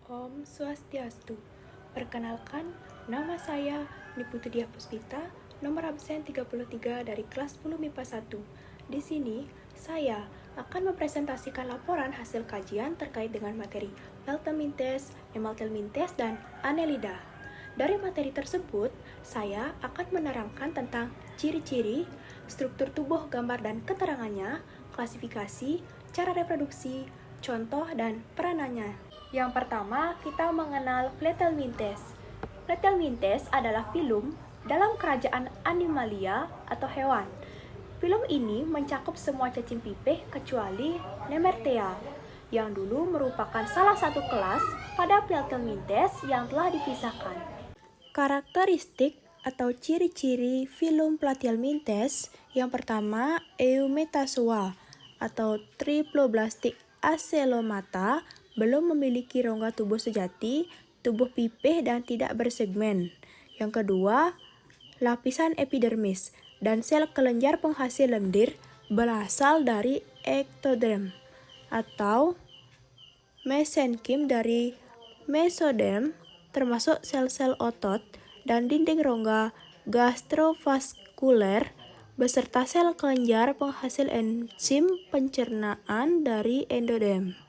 Om Swastiastu. Perkenalkan, nama saya Niputu Diah Puspita, nomor absen 33 dari kelas 10 MIPA 1. Di sini, saya akan mempresentasikan laporan hasil kajian terkait dengan materi Peltemintes, Nemaltelmintes, dan Annelida. Dari materi tersebut, saya akan menerangkan tentang ciri-ciri, struktur tubuh gambar dan keterangannya, klasifikasi, cara reproduksi, contoh, dan peranannya. Yang pertama, kita mengenal Pletelmintes. Pletelmintes adalah filum dalam kerajaan Animalia atau hewan. Filum ini mencakup semua cacing pipih kecuali Nemertea, yang dulu merupakan salah satu kelas pada Pletelmintes yang telah dipisahkan. Karakteristik atau ciri-ciri filum Platyhelminthes yang pertama, Eumetazoa atau Triploblastic Acelomata belum memiliki rongga tubuh sejati, tubuh pipih dan tidak bersegmen. Yang kedua, lapisan epidermis dan sel kelenjar penghasil lendir berasal dari ektoderm atau mesenkim dari mesoderm, termasuk sel-sel otot dan dinding rongga gastrovaskuler beserta sel kelenjar penghasil enzim pencernaan dari endoderm.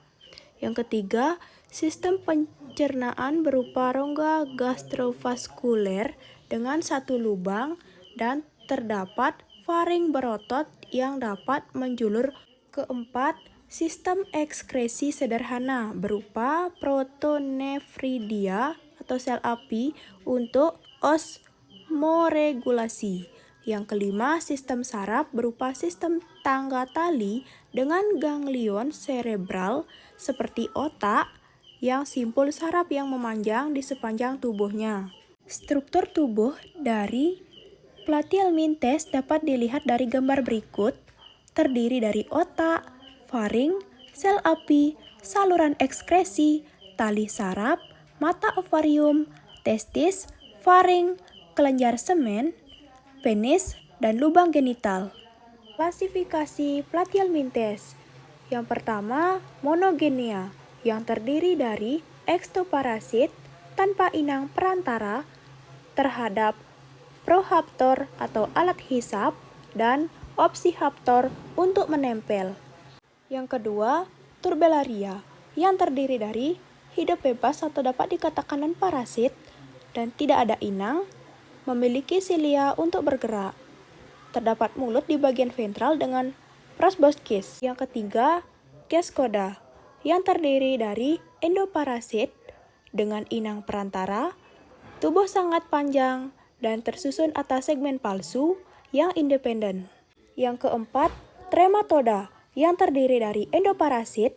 Yang ketiga, sistem pencernaan berupa rongga gastrovaskuler dengan satu lubang dan terdapat faring berotot yang dapat menjulur. Keempat, sistem ekskresi sederhana berupa protonefridia atau sel api untuk osmoregulasi. Yang kelima, sistem saraf berupa sistem tangga tali dengan ganglion cerebral seperti otak yang simpul saraf yang memanjang di sepanjang tubuhnya. Struktur tubuh dari Platyhelminthes dapat dilihat dari gambar berikut, terdiri dari otak, faring, sel api, saluran ekskresi, tali saraf, mata ovarium, testis, faring, kelenjar semen, penis, dan lubang genital. Klasifikasi Platyhelminthes. Yang pertama, monogenia, yang terdiri dari ekstoparasit tanpa inang perantara terhadap prohaptor atau alat hisap dan opsihaptor untuk menempel. Yang kedua, turbellaria, yang terdiri dari hidup bebas atau dapat dikatakan non-parasit dan tidak ada inang, memiliki silia untuk bergerak. Terdapat mulut di bagian ventral dengan proboscis. Yang ketiga, Gescoda, yang terdiri dari endoparasit dengan inang perantara, tubuh sangat panjang, dan tersusun atas segmen palsu yang independen. Yang keempat, Trematoda, yang terdiri dari endoparasit,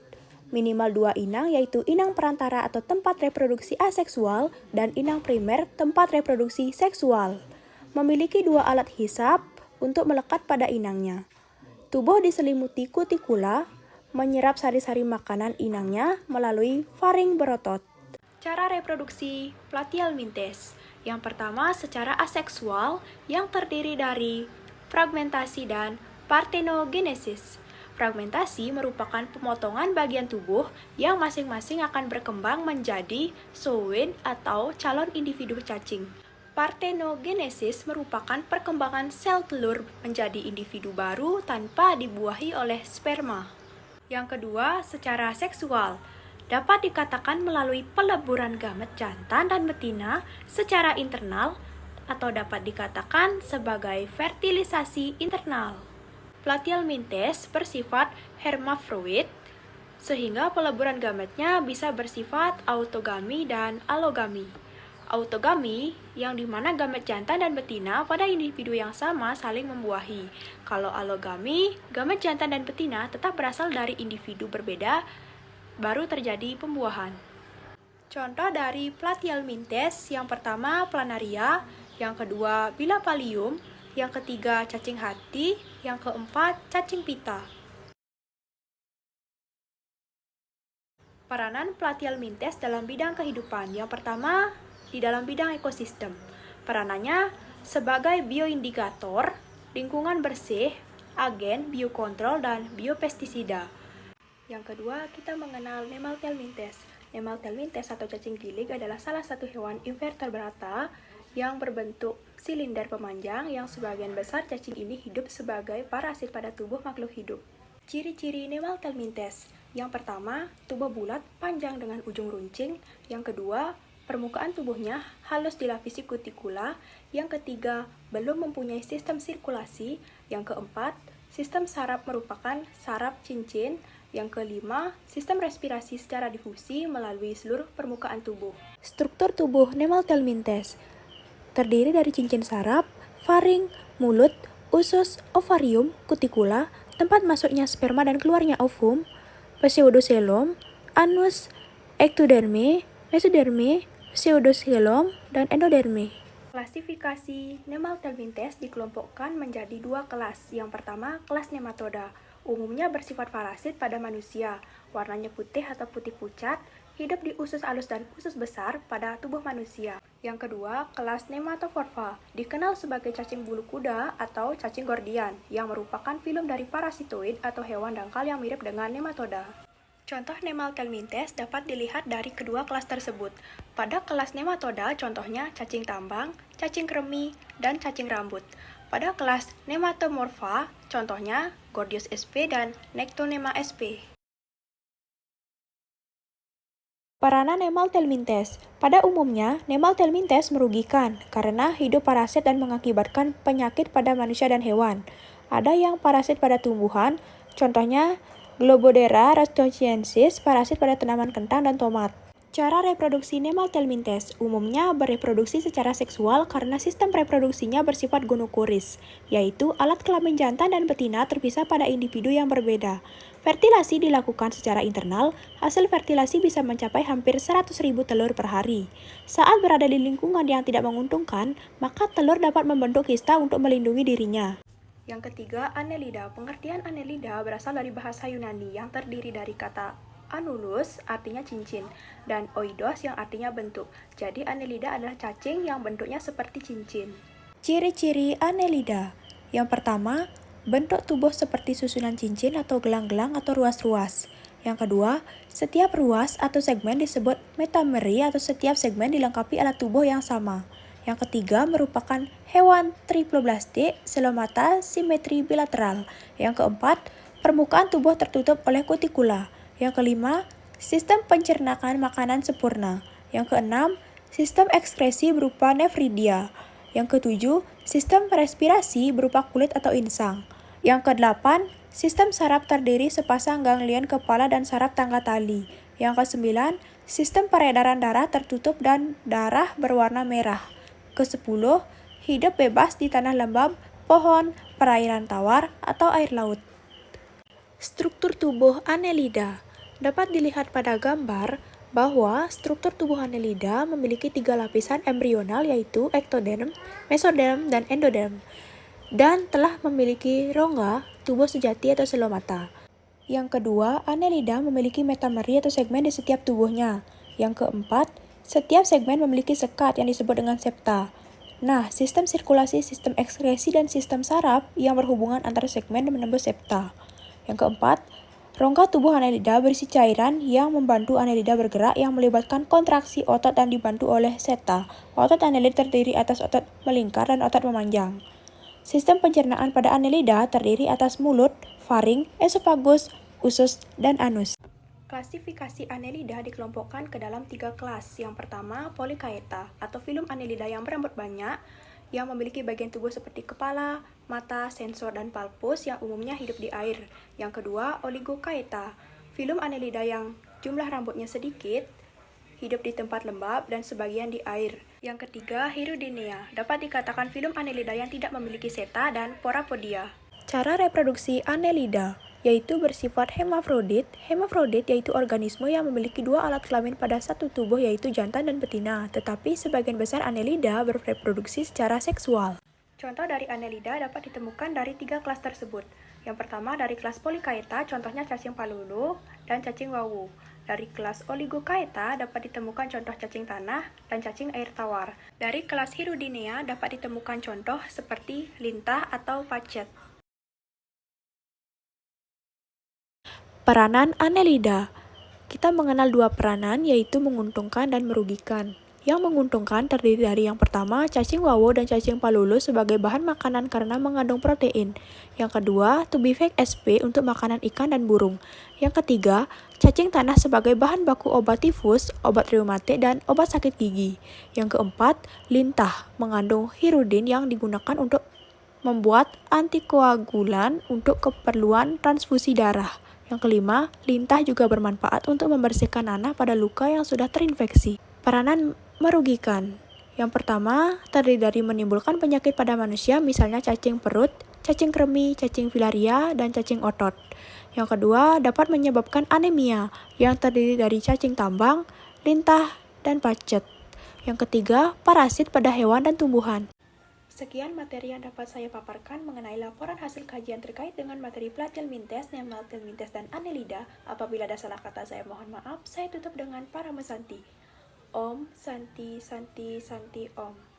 minimal 2 inang yaitu inang perantara atau tempat reproduksi aseksual dan inang primer tempat reproduksi seksual. Memiliki 2 alat hisap untuk melekat pada inangnya. Tubuh diselimuti kutikula, menyerap sari-sari makanan inangnya melalui faring berotot. Cara reproduksi Platyhelminthes. Yang pertama secara aseksual yang terdiri dari fragmentasi dan parthenogenesis. Fragmentasi merupakan pemotongan bagian tubuh yang masing-masing akan berkembang menjadi zooid atau calon individu cacing. Parthenogenesis merupakan perkembangan sel telur menjadi individu baru tanpa dibuahi oleh sperma. Yang kedua, secara seksual. Dapat dikatakan melalui peleburan gamet jantan dan betina secara internal atau dapat dikatakan sebagai fertilisasi internal. Platyhelminthes bersifat hermafrodit, sehingga peleburan gametnya bisa bersifat autogami dan alogami. Autogami, yang dimana gamet jantan dan betina pada individu yang sama saling membuahi. Kalau alogami, gamet jantan dan betina tetap berasal dari individu berbeda, baru terjadi pembuahan. Contoh dari Platyhelminthes, yang pertama planaria, yang kedua Bilapalium, yang ketiga cacing hati, yang keempat cacing pita. Peranan Platyhelminthes dalam bidang kehidupan. Yang pertama, di dalam bidang ekosistem. Peranannya sebagai bioindikator, lingkungan bersih, agen biokontrol dan biopestisida. Yang kedua, kita mengenal Nemathelminthes. Nemathelminthes atau cacing gilig adalah salah satu hewan invertebrata yang berbentuk silinder pemanjang yang sebagian besar cacing ini hidup sebagai parasit pada tubuh makhluk hidup. Ciri-ciri Nemathelminthes. Yang pertama, tubuh bulat panjang dengan ujung runcing. Yang kedua, permukaan tubuhnya halus dilapisi kutikula. Yang ketiga, belum mempunyai sistem sirkulasi. Yang keempat, sistem saraf merupakan saraf cincin. Yang kelima, sistem respirasi secara difusi melalui seluruh permukaan tubuh. Struktur tubuh Nemathelminthes terdiri dari cincin saraf, faring, mulut, usus, ovarium, kutikula, tempat masuknya sperma dan keluarnya ovum, pseudoxylem, anus, ectoderme, mesoderme, pseudoxylem, dan endoderme. Klasifikasi Nemathelminthes dikelompokkan menjadi dua kelas. Yang pertama, kelas nematoda. Umumnya bersifat parasit pada manusia, warnanya putih atau putih pucat, hidup di usus alus dan usus besar pada tubuh manusia. Yang kedua, kelas Nematophora, dikenal sebagai cacing bulu kuda atau cacing gordian, yang merupakan filum dari parasitoid atau hewan dangkal yang mirip dengan nematoda. Contoh Nemathelminthes dapat dilihat dari kedua kelas tersebut. Pada kelas nematoda, contohnya cacing tambang, cacing kremi, dan cacing rambut. Pada kelas Nematomorpha, contohnya Gordius sp dan Nectonema sp. Peranan Nemathelminthes. Pada umumnya, Nemathelminthes merugikan karena hidup parasit dan mengakibatkan penyakit pada manusia dan hewan. Ada yang parasit pada tumbuhan, contohnya Globodera rastociensis, parasit pada tanaman kentang dan tomat. Cara reproduksi Nemathelminthes umumnya bereproduksi secara seksual karena sistem reproduksinya bersifat gonokoris, yaitu alat kelamin jantan dan betina terpisah pada individu yang berbeda. Fertilasi dilakukan secara internal, hasil fertilasi bisa mencapai hampir 100.000 telur per hari. Saat berada di lingkungan yang tidak menguntungkan, maka telur dapat membentuk kista untuk melindungi dirinya. Yang ketiga, Annelida. Pengertian Annelida berasal dari bahasa Yunani yang terdiri dari kata Annulus artinya cincin, dan oidos yang artinya bentuk. Jadi Annelida adalah cacing yang bentuknya seperti cincin. Ciri-ciri Annelida. Yang pertama, bentuk tubuh seperti susunan cincin atau gelang-gelang atau ruas-ruas. Yang kedua, setiap ruas atau segmen disebut metameri atau setiap segmen dilengkapi alat tubuh yang sama. Yang ketiga merupakan hewan triploblastik, selomata, simetri bilateral. Yang keempat, permukaan tubuh tertutup oleh kutikula. Yang kelima, sistem pencernaan makanan sempurna. Yang keenam, sistem ekskresi berupa nefridia. Yang ketujuh, sistem respirasi berupa kulit atau insang. Yang kedelapan, sistem saraf terdiri sepasang ganglion kepala dan saraf tangga tali. Yang kesembilan, sistem peredaran darah tertutup dan darah berwarna merah. Kesepuluh, hidup bebas di tanah lembab, pohon, perairan tawar, atau air laut. Struktur tubuh Annelida. Dapat dilihat pada gambar bahwa struktur tubuh Annelida memiliki 3 lapisan embrional yaitu ektoderm, mesoderm, dan endoderm, dan telah memiliki rongga tubuh sejati atau selomata. Yang kedua, Annelida memiliki metameri atau segmen di setiap tubuhnya. Yang keempat, setiap segmen memiliki sekat yang disebut dengan septa. Nah, sistem sirkulasi, sistem ekskresi, dan sistem saraf yang berhubungan antara segmen menembus septa. Yang keempat, rongga tubuh Annelida berisi cairan yang membantu Annelida bergerak yang melibatkan kontraksi otot dan dibantu oleh septa. Otot Annelida terdiri atas otot melingkar dan otot memanjang. Sistem pencernaan pada Annelida terdiri atas mulut, faring, esofagus, usus, dan anus. Klasifikasi Annelida dikelompokkan ke dalam 3 kelas. Yang pertama, Polychaeta atau filum Annelida yang berambut banyak, yang memiliki bagian tubuh seperti kepala, mata, sensor, dan palpus yang umumnya hidup di air. Yang kedua, Oligochaeta, filum Annelida yang jumlah rambutnya sedikit, hidup di tempat lembab dan sebagian di air. Yang ketiga, Hirudinea, dapat dikatakan filum Annelida yang tidak memiliki seta dan porapodia. Cara reproduksi Annelida yaitu bersifat hermafrodit. Hermafrodit yaitu organisme yang memiliki 2 alat kelamin pada satu tubuh yaitu jantan dan betina, tetapi sebagian besar Annelida bereproduksi secara seksual. Contoh dari Annelida dapat ditemukan dari 3 kelas tersebut. Yang pertama dari kelas Polychaeta, contohnya cacing palulu dan cacing wawu. Dari kelas Oligochaeta dapat ditemukan contoh cacing tanah dan cacing air tawar. Dari kelas Hirudinea dapat ditemukan contoh seperti lintah atau pacet. Peranan Annelida. Kita mengenal dua peranan, yaitu menguntungkan dan merugikan. Yang menguntungkan terdiri dari yang pertama, cacing wawo dan cacing palulu sebagai bahan makanan karena mengandung protein. Yang kedua, tubifex sp untuk makanan ikan dan burung. Yang ketiga, cacing tanah sebagai bahan baku obat tifus, obat reumatik, dan obat sakit gigi. Yang keempat, lintah mengandung hirudin yang digunakan untuk membuat antikoagulan untuk keperluan transfusi darah. Yang kelima, lintah juga bermanfaat untuk membersihkan nanah pada luka yang sudah terinfeksi. Peranan merugikan. Yang pertama, terdiri dari menimbulkan penyakit pada manusia, misalnya cacing perut, cacing kremi, cacing filaria, dan cacing otot. Yang kedua, dapat menyebabkan anemia, yang terdiri dari cacing tambang, lintah, dan pacet. Yang ketiga, parasit pada hewan dan tumbuhan. Sekian materi yang dapat saya paparkan mengenai laporan hasil kajian terkait dengan materi Platyhelminthes, Nemathelminthes, dan Annelida. Apabila ada salah kata, saya mohon maaf. Saya tutup dengan para mesanti. Om Santi Santi Santi Om.